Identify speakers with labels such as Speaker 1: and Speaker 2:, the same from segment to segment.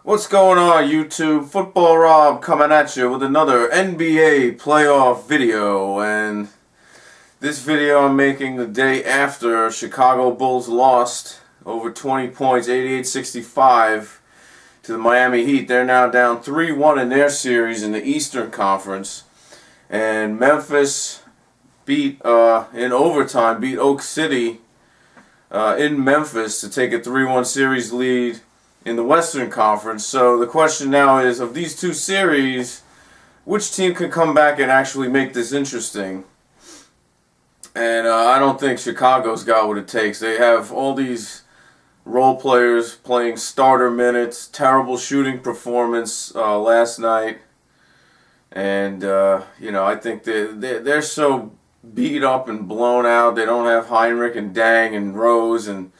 Speaker 1: What's going on, YouTube? Football Rob coming at you with another NBA playoff video, and this video I'm making the day after Chicago Bulls lost over 20 points, 88-65 to the Miami Heat. They're now down 3-1 in their series in the Eastern Conference, and Memphis beat in overtime, beat Oak City in Memphis to take a 3-1 series lead in the Western Conference. So the question now is, of these two series, which team can come back and actually make this interesting? And I don't think Chicago's got what it takes. They have all these role players playing starter minutes, terrible shooting performance last night, and I think they're so beat up and blown out. They don't have Heinrich and Dang and Rose, and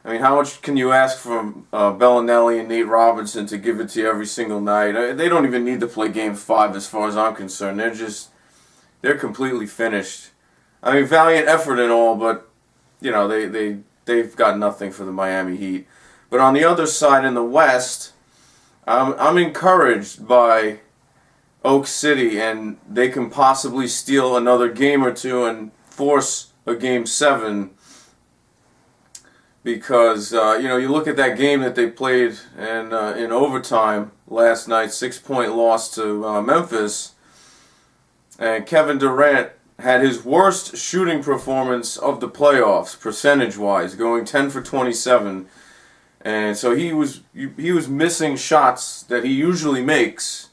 Speaker 1: I mean, how much can you ask from Bellinelli and Nate Robinson to give it to you every single night? They don't even need to play Game 5 as far as I'm concerned. They're completely finished. I mean, valiant effort and all, but, they've got nothing for the Miami Heat. But on the other side in the West, I'm encouraged by Oak City, and they can possibly steal another game or two and force a Game 7. Because, you look at that game that they played in overtime last night, 6-point loss to Memphis, and Kevin Durant had his worst shooting performance of the playoffs, percentage-wise, going 10 for 27. And so he was missing shots that he usually makes,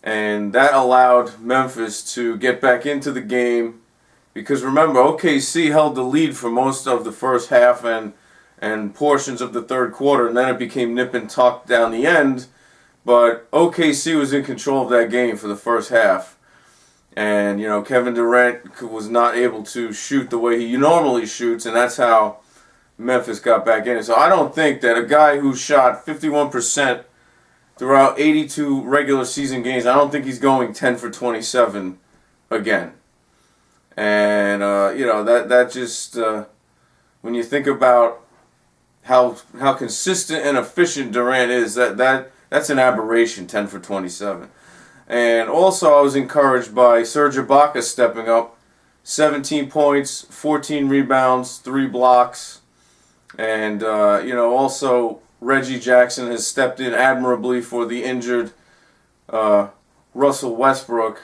Speaker 1: and that allowed Memphis to get back into the game. Because remember, OKC held the lead for most of the first half and portions of the third quarter, and then it became nip and tuck down the end. But OKC was in control of that game for the first half. And, Kevin Durant was not able to shoot the way he normally shoots, and that's how Memphis got back in it. So I don't think that a guy who shot 51% throughout 82 regular season games, I don't think he's going 10 for 27 again. And, that just, when you think about how consistent and efficient Durant is, that's an aberration, 10 for 27. And also I was encouraged by Serge Ibaka stepping up, 17 points, 14 rebounds, 3 blocks. And, also Reggie Jackson has stepped in admirably for the injured Russell Westbrook,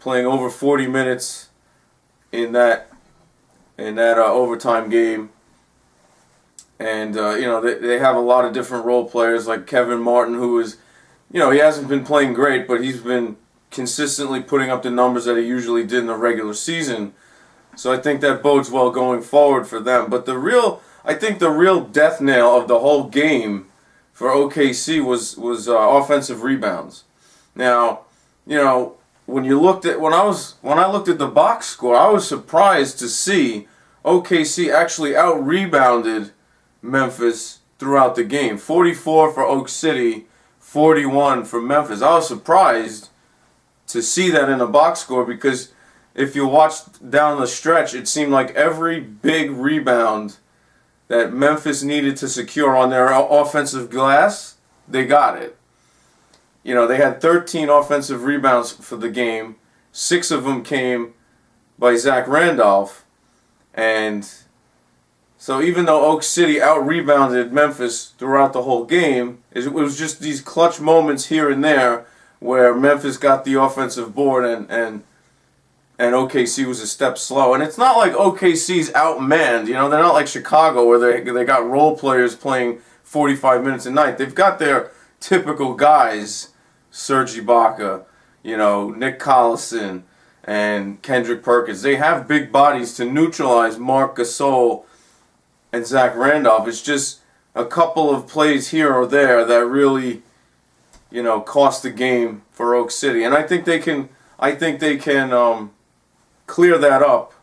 Speaker 1: playing over 40 minutes in that overtime game. And they have a lot of different role players like Kevin Martin, who is, he hasn't been playing great, but he's been consistently putting up the numbers that he usually did in the regular season. So I think that bodes well going forward for them. But I think the real death nail of the whole game for OKC was offensive rebounds. Now, when I looked at the box score, I was surprised to see OKC actually out-rebounded Memphis throughout the game. 44 for Oak City, 41 for Memphis. I was surprised to see that in the box score, because if you watched down the stretch, it seemed like every big rebound that Memphis needed to secure on their offensive glass, they got it. They had 13 offensive rebounds for the game. 6 of them came by Zach Randolph. And so even though Oak City out-rebounded Memphis throughout the whole game, it was just these clutch moments here and there where Memphis got the offensive board and OKC was a step slow. And it's not like OKC's outmanned. They're not like Chicago where they got role players playing 45 minutes a night. They've got their typical guys, Serge Ibaka, Nick Collison, and Kendrick Perkins. They have big bodies to neutralize Marc Gasol and Zach Randolph. It's just a couple of plays here or there that really, cost the game for Oak City. And I think they can clear that up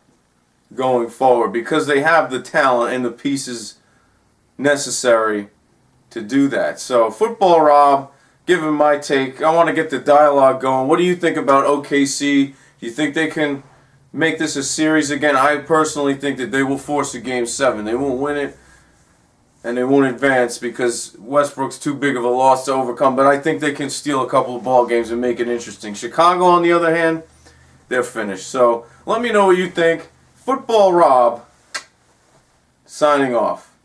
Speaker 1: going forward, because they have the talent and the pieces necessary to do that. So, Football Rob, giving my take. I want to get the dialogue going. What do you think about OKC? Do you think they can make this a series again? I personally think that they will force a Game 7. They won't win it. and they won't advance because Westbrook's too big of a loss to overcome. But I think they can steal a couple of ball games and make it interesting. Chicago, on the other hand, they're finished. So let me know what you think. Football Rob, signing off.